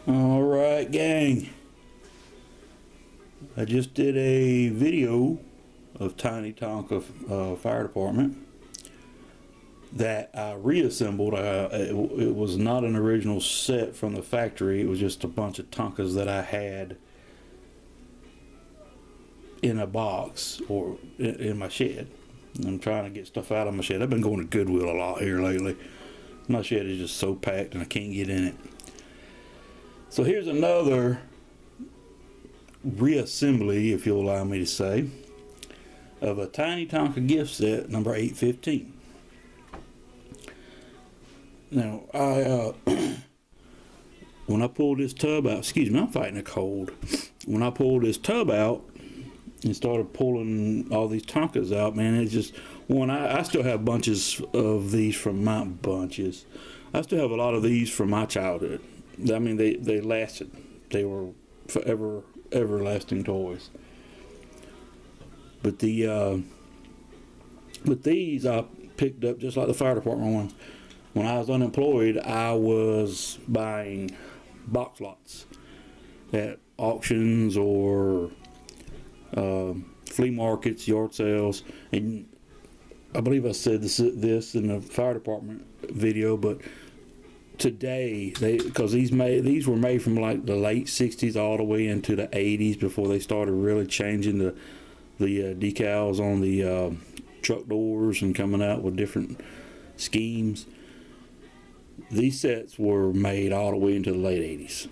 Alright, gang. I just did a video of Tiny Tonka Fire Department that I reassembled. It was not an original set from the factory. It was just a bunch of Tonkas that I had in a box or in my shed. I'm trying to get stuff out of my shed. I've been going to Goodwill a lot here lately. My shed is just so packed and I can't get in it. So here's another reassembly, if you'll allow me to say, of a Tiny Tonka gift set number 815. Now, when I pulled this tub out, excuse me, I'm fighting a cold. When I pulled this tub out and started pulling all these Tonkas out, man, it just, I still have bunches of these from my bunches. I still have a lot of these from my childhood. I mean, they lasted. They were forever, everlasting toys. But these I picked up just like the fire department ones. When I was unemployed, I was buying box lots at auctions or flea markets, yard sales, and I believe I said this in the fire department video, but today, because these were made from like the late 60s all the way into the 80s before they started really changing the decals on the truck doors and coming out with different schemes. These sets were made all the way into the late 80s.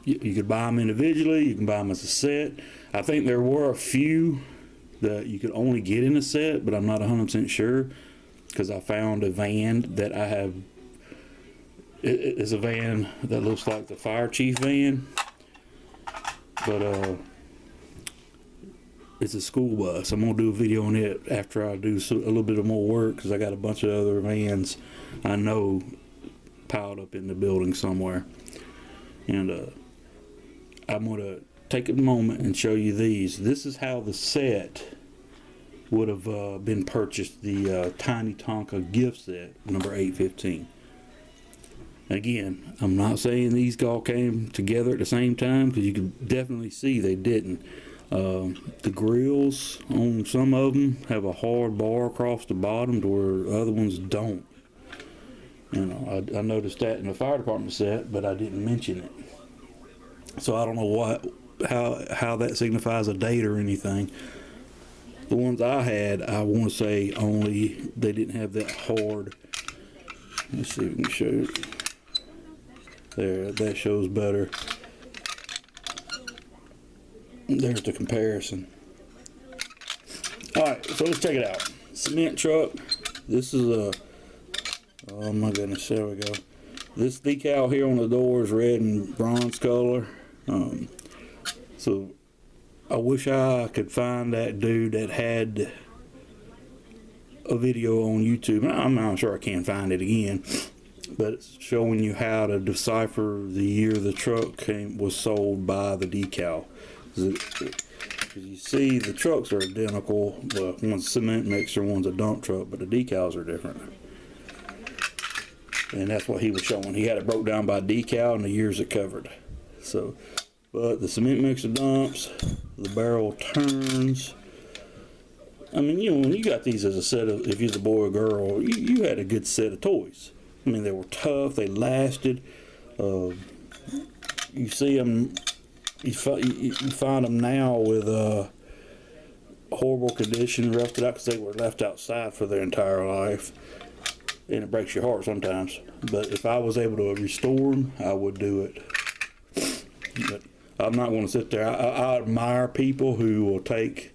You could buy them individually, you can buy them as a set. I think there were a few that you could only get in a set, but I'm not 100% sure, because I found a van that I have. It's a van that looks like the fire chief van, but it's a school bus. I'm gonna do a video on it after I do a little bit of more work, because I got a bunch of other vans I know piled up in the building somewhere. And I'm gonna take a moment and show you these. This is how the set would have been purchased, the Tiny Tonka gift set number 815. Again, I'm not saying these all came together at the same time, because you can definitely see they didn't. The grills on some of them have a hard bar across the bottom to where other ones don't. You know, I noticed that in the fire department set, but I didn't mention it. So I don't know how that signifies a date or anything. The ones I had, I want to say they didn't have that hard. Let's see if we can show it. There, that shows better. There's the comparison. Alright, so let's check it out. Cement truck. This is a, oh my goodness, there we go. This decal here on the door is red and bronze color. So I wish I could find that dude that had a video on YouTube. I'm not sure I can find it again, but it's showing you how to decipher the year the truck was sold by the decal. Because you see, the trucks are identical. Well, one's a cement mixer, one's a dump truck, but the decals are different. And that's what he was showing. He had it broke down by decal and the years it covered. So, but the cement mixer dumps, the barrel turns. I mean, you know, when you got these as a set of, if you're a boy or girl, you had a good set of toys. I mean, they were tough, they lasted. You see them, you find them now with horrible condition, rusted out, because they were left outside for their entire life. And it breaks your heart sometimes. But if I was able to restore them, I would do it. But I'm not going to sit there. I admire people who will take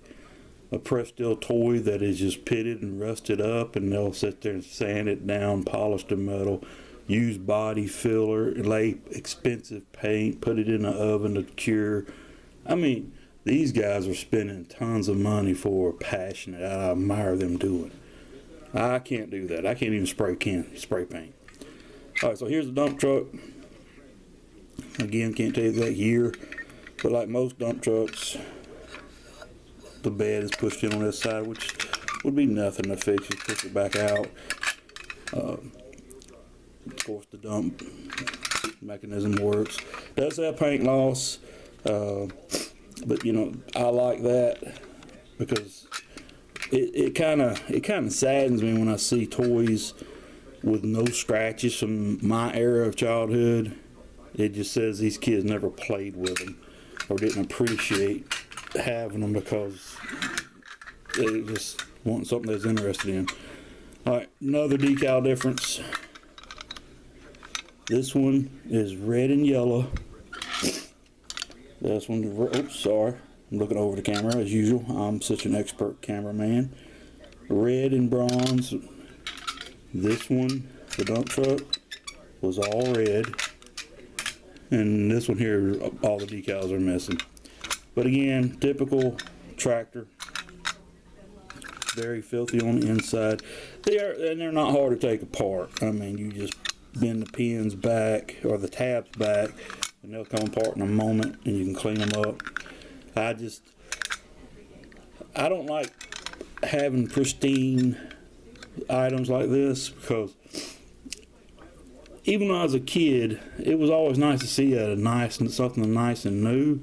a pressed steel toy that is just pitted and rusted up, and they'll sit there and sand it down, polish the metal, use body filler, lay expensive paint, put it in the oven to cure. I mean, these guys are spending tons of money for passion that I admire them doing. I can't do that. I can't even spray paint. Alright, so here's the dump truck. Again, can't tell you that year, but like most dump trucks, the bed is pushed in on this side, which would be nothing to fix. You push it back out. Of course, the dump mechanism works. Does have paint loss, but you know, I like that because it kind of saddens me when I see toys with no scratches from my era of childhood. It just says these kids never played with them or didn't appreciate having them because they just want something they're interested in. Alright, another decal difference. This one is red and yellow. This one, oops, sorry. I'm looking over the camera as usual. I'm such an expert cameraman. Red and bronze. This one, the dump truck, was all red. And this one here, all the decals are missing. But again, typical tractor. Very filthy on the inside. They're not hard to take apart. I mean, you just bend the pins back or the tabs back and they'll come apart in a moment and you can clean them up. I don't like having pristine items like this because even when I was a kid, it was always nice to see something nice and new.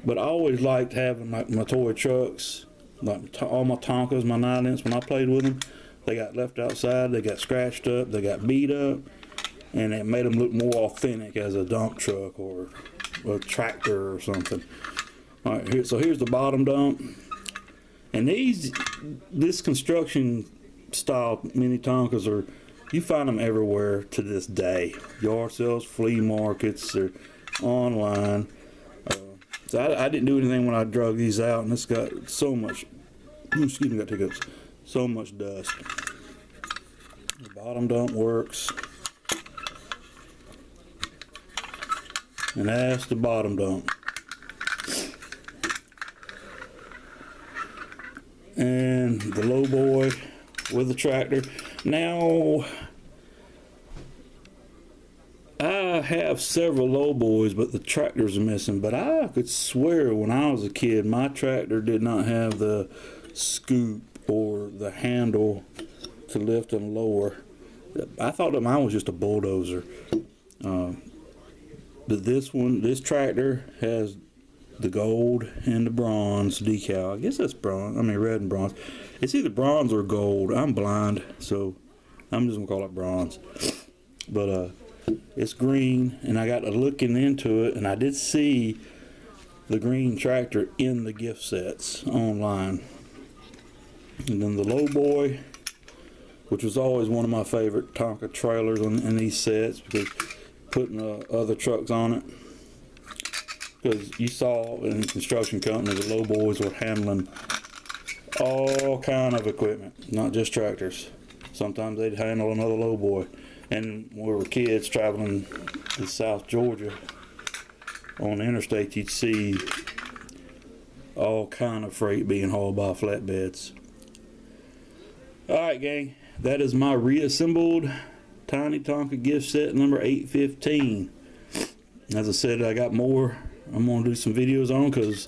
But I always liked having like my toy trucks, like all my Tonkas, my 9-inch. When I played with them, they got left outside, they got scratched up, they got beat up, and it made them look more authentic as a dump truck or a tractor or something. All right, so here's the bottom dump. And this construction style mini Tonkas you find them everywhere to this day. Yard sales, flea markets, they're online. So I didn't do anything when I drug these out, and it's got so much, excuse me, got hiccups, so much dust. The bottom dump works. And that's the bottom dump. And the low boy with the tractor. Now, I have several low boys, but the tractors are missing. But I could swear when I was a kid, my tractor did not have the scoop or the handle to lift and lower. I thought that mine was just a bulldozer. But this tractor has the gold and the bronze decal. I guess that's bronze. I mean red and bronze. It's either bronze or gold. I'm blind, so I'm just gonna call it bronze. But it's green, and I got to looking into it, and I did see the green tractor in the gift sets online. And then the low boy, which was always one of my favorite Tonka trailers in these sets, because putting other trucks on it. Because you saw in construction companies, the low boys were handling all kind of equipment, not just tractors. Sometimes they'd handle another low boy. And when we were kids traveling to South Georgia on the interstate, you'd see all kind of freight being hauled by flatbeds. Alright gang, that is my reassembled Tiny Tonka gift set number 815. As I said, I got more I'm going to do some videos on because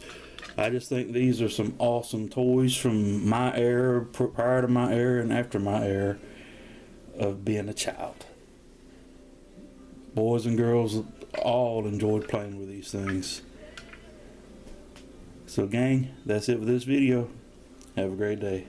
I just think these are some awesome toys from my era, prior to my era and after my era of being a child. Boys and girls all enjoyed playing with these things. So gang, that's it for this video. Have a great day.